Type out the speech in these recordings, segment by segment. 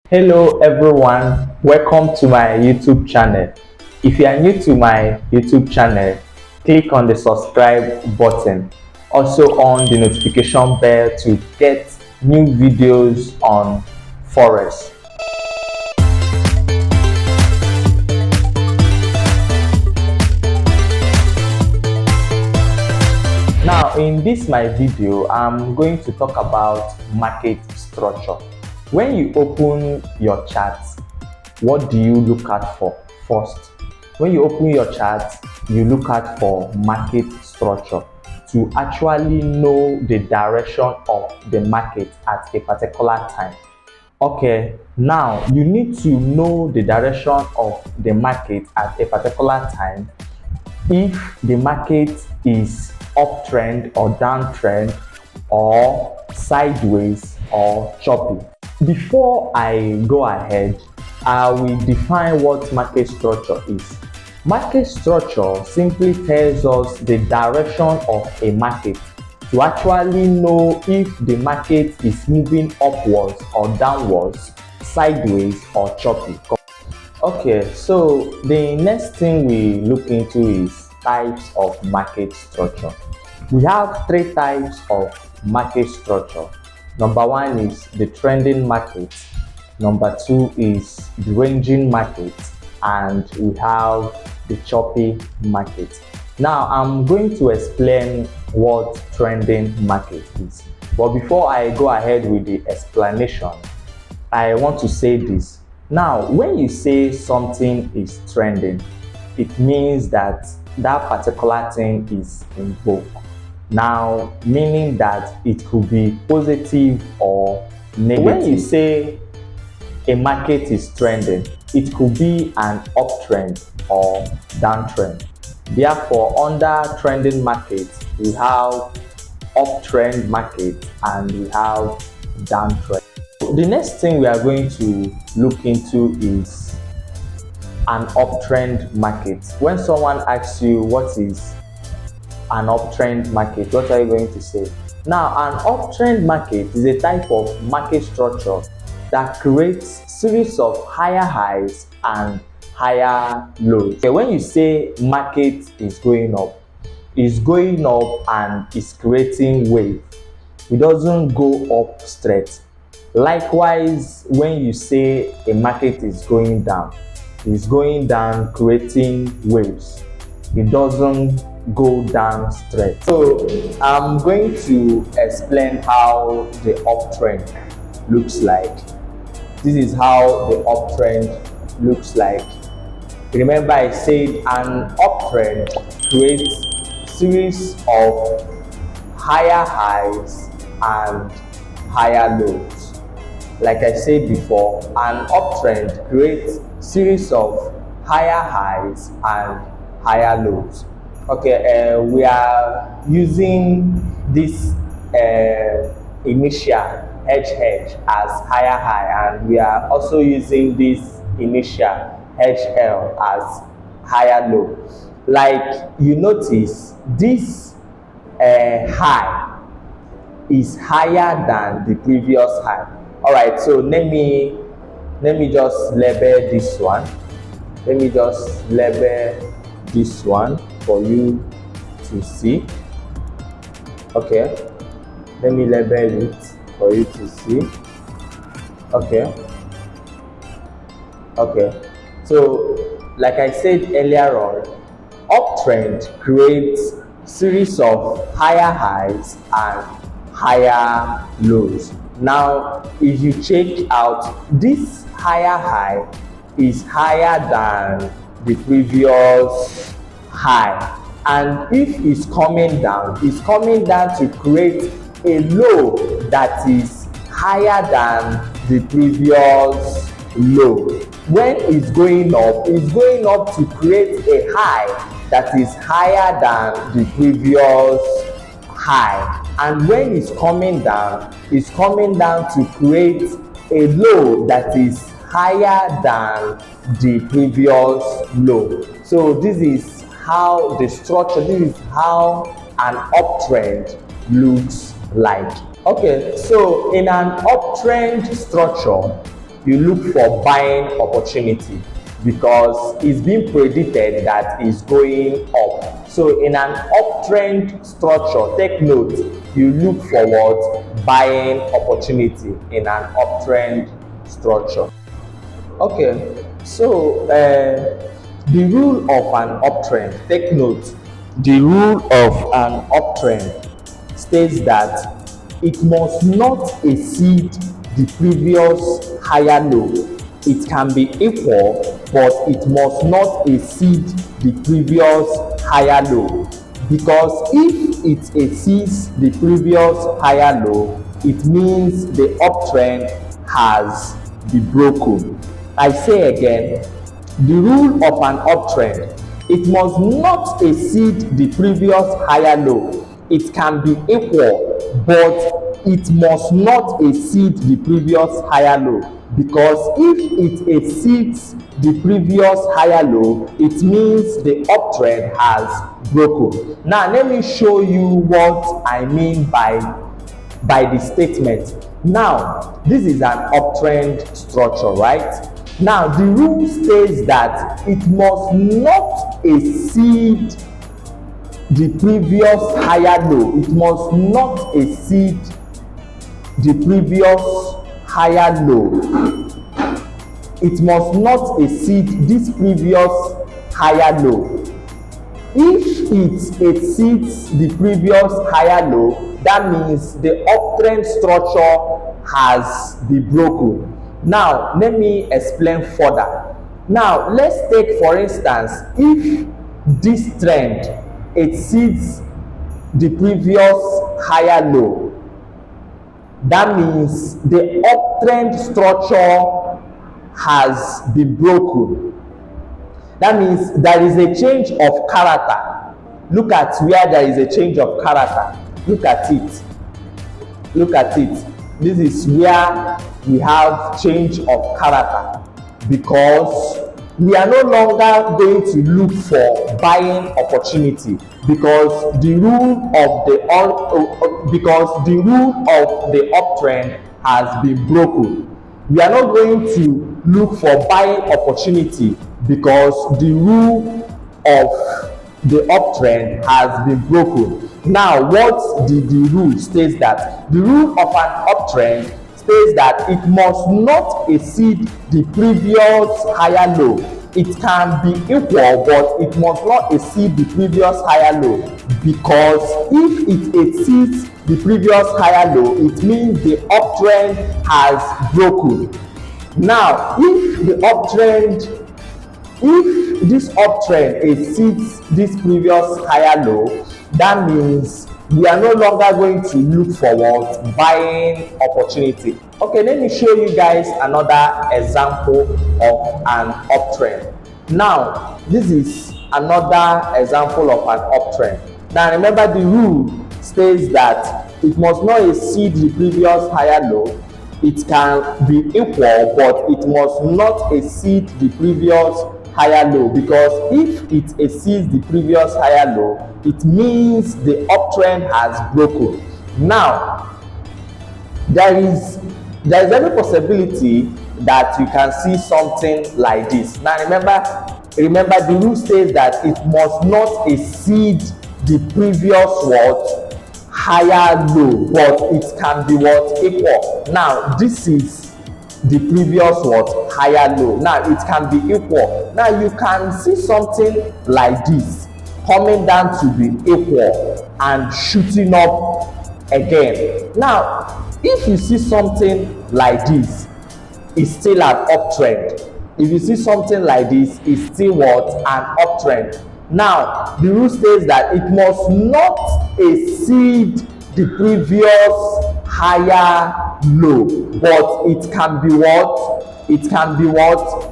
Hello everyone, welcome to my YouTube channel. If you are new to my YouTube channel, click on the subscribe button. Also on the notification bell to get new videos on Forex. Now in this my video, I'm going to talk about market structure. When you open your chart, what do you look at for first? When you open your chart, you look at for market structure to actually know the direction of the market at a particular time. Okay, now you need to know the direction of the market at a particular time if the market is uptrend or downtrend or sideways or choppy. Before I go ahead, I will define what market structure is. Market structure simply tells us the direction of a market to actually know if the market is moving upwards or downwards, sideways or choppy. Okay, so the next thing we look into is types of market structure. We have three types of market structure. Number one is the trending market. Number two is the ranging market. And we have the choppy market. Now, I'm going to explain what trending market is. But before I go ahead with the explanation, I want to say this. Now, when you say something is trending, it means that that particular thing is in vogue. Now, meaning that it could be positive or negative. When you say a market is trending, it could be an uptrend or downtrend. Therefore, under trending market, we have uptrend market and we have downtrend. The next thing we are going to look into is an uptrend market. When someone asks you what is an uptrend market, what are you going to say? Now, an uptrend market is a type of market structure that creates series of higher highs and higher lows. Okay, when you say market is going up, it's going up and it's creating wave. It doesn't go up straight. Likewise, when you say a market is going down, it's going down creating waves. It doesn't go down straight. So I'm going to explain how the uptrend looks like. This is how the uptrend looks like. Remember I said an uptrend creates series of higher highs and higher lows. Like I said before, an uptrend creates series of higher highs and higher lows. Okay, we are using this initial HH as higher high, and we are also using this initial HL as higher low. Like you notice, this high is higher than the previous high. All right, so let me just label this one. Let me just label this one for you to see. Okay, let me label it for you to see. Okay, so like I said earlier on, uptrend creates series of higher highs and higher lows. Now, if you check out, this higher high is higher than the previous high, and if it's coming down to create a low that is higher than the previous low. When it's going up to create a high that is higher than the previous high, and when it's coming down to create a low that is higher than the previous low. So this is how the structure, this is how an uptrend looks like. Okay, so in an uptrend structure, you look for buying opportunity because it's been predicted that it's going up. So in an uptrend structure, take note, you look for what? Buying opportunity in an uptrend structure. Okay, so the rule of an uptrend, take note, the rule of an uptrend states that it must not exceed the previous higher low. It can be equal, but it must not exceed the previous higher low, because if it exceeds the previous higher low, it means the uptrend has been broken. I say again, the rule of an uptrend, it must not exceed the previous higher low. It can be equal, but it must not exceed the previous higher low, because if it exceeds the previous higher low, it means the uptrend has broken. Now let me show you what I mean by the statement. Now this is an uptrend structure, right? Now the rule says that it must not exceed the previous higher low. It must not exceed the previous higher low. It must not exceed this previous higher low. If it exceeds the previous higher low, that means the uptrend structure has been broken. Now let me explain further. Now let's take, for instance, if this trend exceeds the previous higher low, that means the uptrend structure has been broken. That means there is a change of character. Look at where there is a change of character. Look at it. Look at it. This is where we have change of character, because we are no longer going to look for buying opportunity, because the rule of the uptrend has been broken. We are not going to look for buying opportunity because the rule of the uptrend has been broken. Now what did the rule states that? The rule of an uptrend states that it must not exceed the previous higher low. It can be equal, but it must not exceed the previous higher low, because if it exceeds the previous higher low, it means the uptrend has broken. Now if this uptrend exceeds this previous higher low, that means we are no longer going to look forward buying opportunity. Okay, let me show you guys another example of an uptrend. Now this is another example of an uptrend. Now remember, the rule states that it must not exceed the previous higher low. It can be equal, but it must not exceed the previous higher low, because if it exceeds the previous higher low, it means the uptrend has broken. Now there is every possibility that you can see something like this. Now remember the rule says that it must not exceed the previous what higher low, but it can be what equal. Now this is the previous what higher low. Now it can be equal. Now you can see something like this coming down to be equal and shooting up again. Now if you see something like this, it's still an uptrend. If you see something like this, it's still what an uptrend. Now the rule states that it must not exceed the previous higher low, but it can be what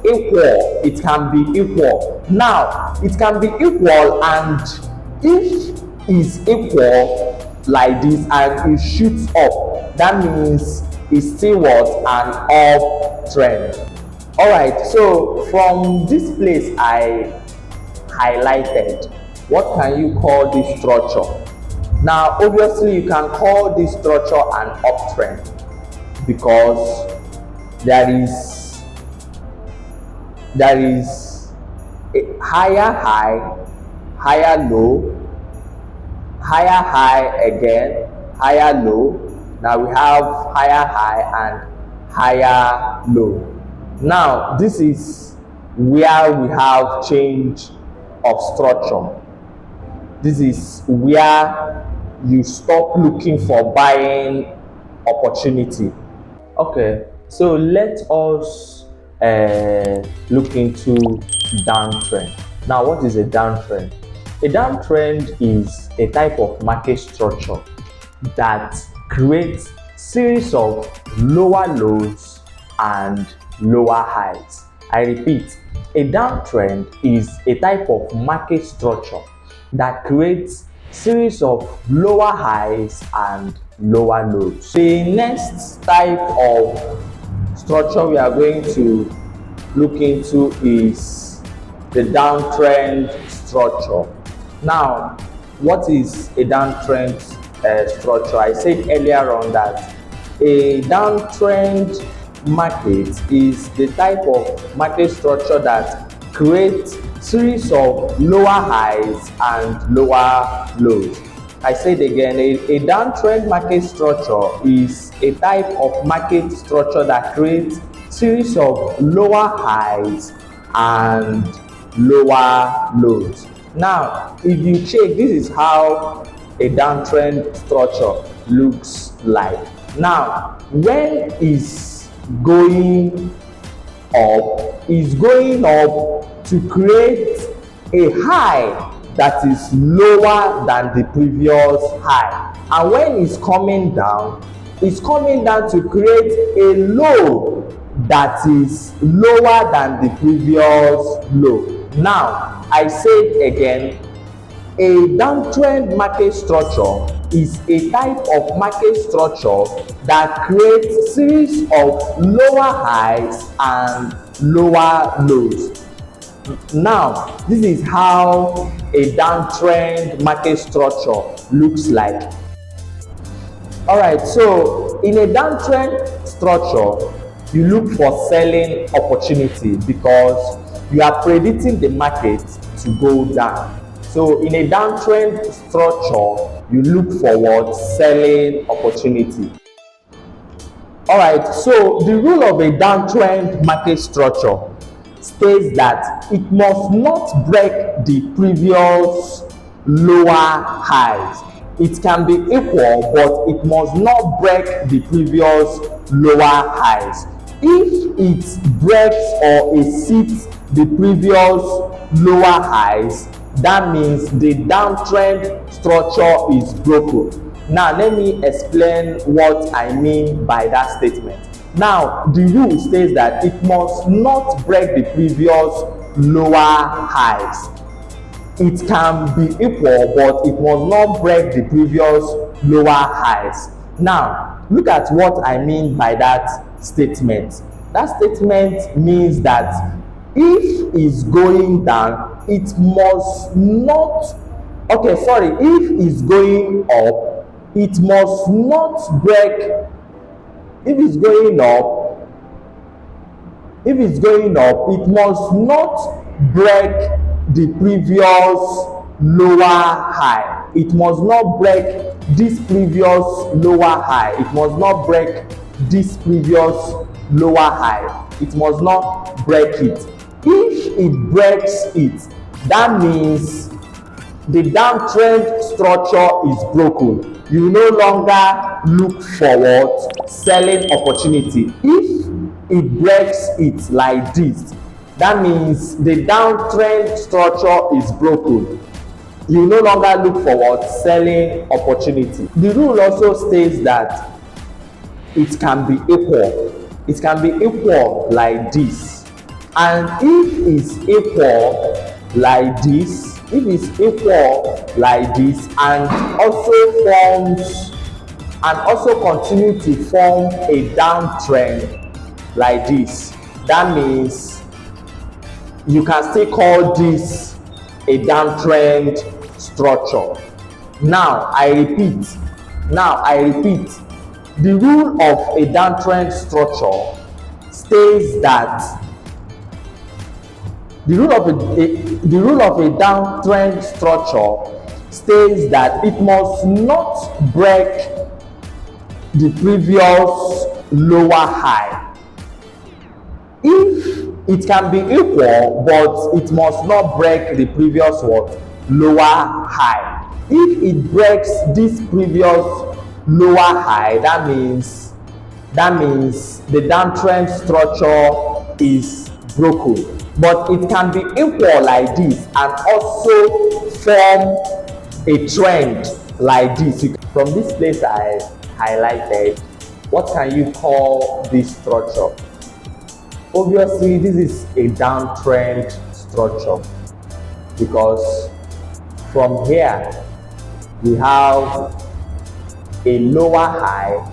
equal. It can be equal. Now it can be equal, and if it's equal like this and it shoots up, that means it's still what an uptrend. All right, so from this place I highlighted, what can you call this structure? Now obviously you can call this structure an uptrend because there is there is a higher high, higher low, higher high again, higher low. Now we have higher high and higher low. Now this is where we have change of structure. This is where you stop looking for buying opportunity. Okay, so let us look into downtrend. Now, what is a downtrend? A downtrend is a type of market structure that creates series of lower lows and lower highs. I repeat, a downtrend is a type of market structure that creates series of lower highs and lower lows. The next type of structure we are going to look into is the downtrend structure. Now, what is a downtrend structure? I said earlier on that a downtrend market is the type of market structure that creates series of lower highs and lower lows. I said again, a downtrend market structure is a type of market structure that creates series of lower highs and lower lows. Now, if you check, this is how a downtrend structure looks like. Now, when is going up, is going up to create a high that is lower than the previous high, and when it's coming down to create a low that is lower than the previous low. Now, I said again, a downtrend market structure is a type of market structure that creates series of lower highs and lower lows. Now, this is how a downtrend market structure looks like. Alright, so in a downtrend structure, you look for selling opportunity because you are predicting the market to go down. So in a downtrend structure, you look for what? Selling opportunity. Alright, so the rule of a downtrend market structure states that it must not break the previous lower highs. It can be equal, but it must not break the previous lower highs. If it breaks or exceeds the previous lower highs, that means the downtrend structure is broken. Now, let me explain what I mean by that statement. Now, the rule states that it must not break the previous lower highs. It can be equal, but it must not break the previous lower highs. Now, look at what I mean by that statement. That statement means that if it's going down, it must not, if it's going up, it must not break, if it's going up, it must not break the previous lower high. It must not break this previous lower high. It must not break this previous lower high. It must not break it. If it breaks it, that means the downtrend structure is broken. You no longer look forward selling opportunity. If it breaks it like this, that means the downtrend structure is broken. You no longer look forward selling opportunity. The rule also states that it can be equal. It can be equal like this. And if it's equal like this, and also continue to form a downtrend like this, that means you can still call this a downtrend structure. Now I repeat, the rule of a downtrend structure states that The rule of a downtrend structure states that it must not break the previous lower high. If it can be equal, but it must not break the previous what? Lower high. If it breaks this previous lower high, that means the downtrend structure is broken. But it can be equal like this and also form a trend like this. From this place I highlighted, what can you call this structure? Obviously, this is a downtrend structure because from here we have a lower high,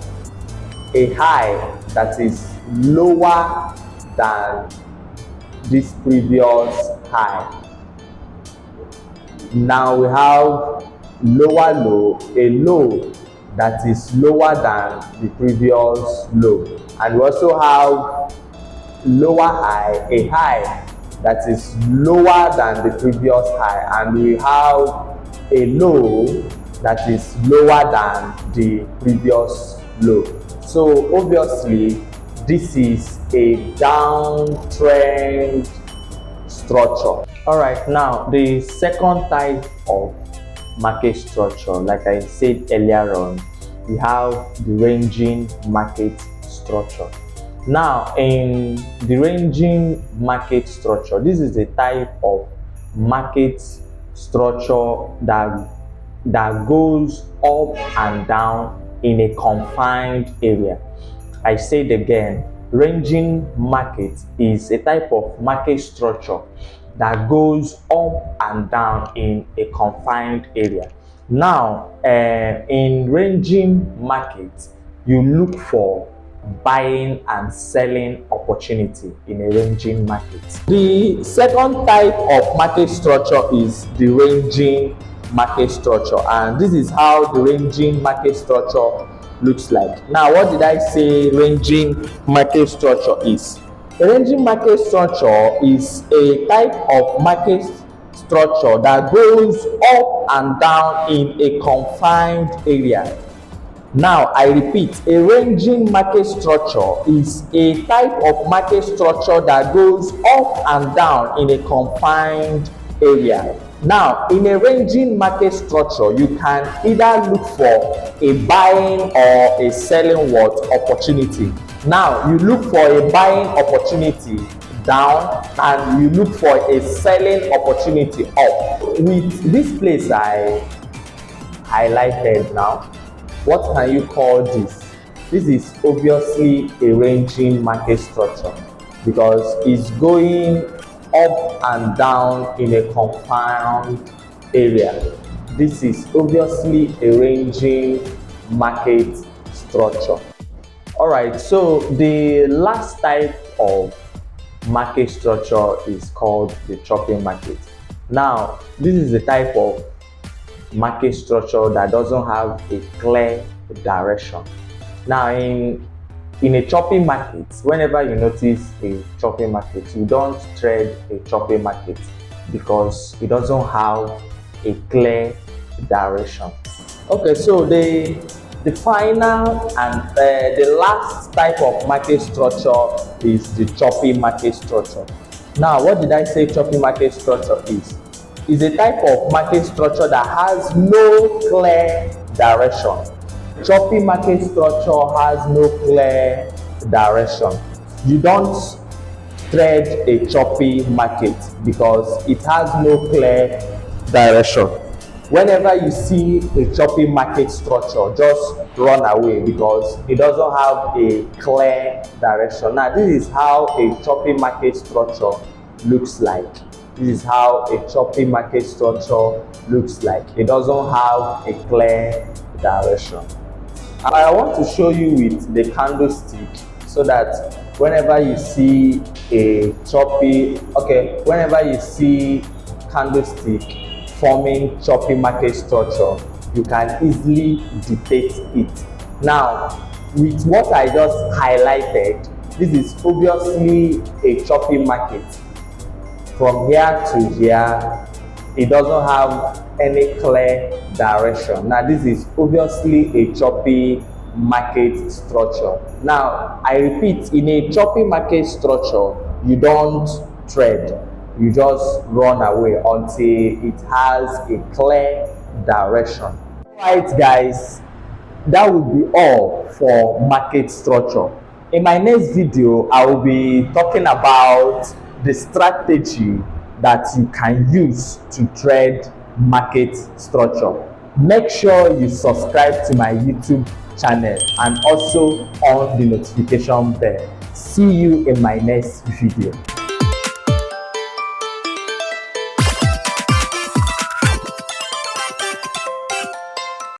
a high that is lower than this previous high. Now we have lower low, a low that is lower than the previous low, and we also have lower high, a high that is lower than the previous high, and we have a low that is lower than the previous low. So obviously this is a downtrend structure. All right, now the second type of market structure, like I said earlier on, we have the ranging market structure. Now in the ranging market structure, this is a type of market structure that goes up and down in a confined area. I said again, ranging market is a type of market structure that goes up and down in a confined area. Now in ranging market, you look for buying and selling opportunity in a ranging market. The second type of market structure is the ranging market structure, and this is how the ranging market structure looks like. Now, what did I say ranging market structure is? A ranging market structure is a type of market structure that goes up and down in a confined area. Now, I repeat, a ranging market structure is a type of market structure that goes up and down in a confined area. Now, in a ranging market structure, you can either look for a buying or a selling what opportunity. Now, you look for a buying opportunity down and you look for a selling opportunity up. With this place I highlighted now, what can you call this? This is obviously a ranging market structure because it's going up and down in a confined area. This is obviously a ranging market structure. All right, so the last type of market structure is called the chopping market. Now, this is a type of market structure that doesn't have a clear direction. Now in a chopping market, whenever you notice a chopping market, you don't trade a chopping market because it doesn't have a clear direction. Okay, so the final and the last type of market structure is the chopping market structure. Now, what did I say chopping market structure is? Is a type of market structure that has no clear direction. Choppy market structure has no clear direction. You don't trade a choppy market because it has no clear direction. Whenever you see a choppy market structure, just run away because it doesn't have a clear direction. Now, this is how a choppy market structure looks like. This is how a choppy market structure looks like. It doesn't have a clear direction. I want to show you with the candlestick so that whenever you see a choppy, whenever you see candlestick forming choppy market structure, you can easily detect it. Now, with what I just highlighted, this is obviously a choppy market. from here to here, it doesn't have any clear direction. Now this is obviously a choppy market structure. Now I repeat, in a choppy market structure, you don't trade, you just run away until it has a clear direction. Alright guys, that would be all for market structure. In my next video, I will be talking about the strategy that you can use to trade market structure. Make sure you subscribe to my YouTube channel and also on the notification bell. See you in my next video.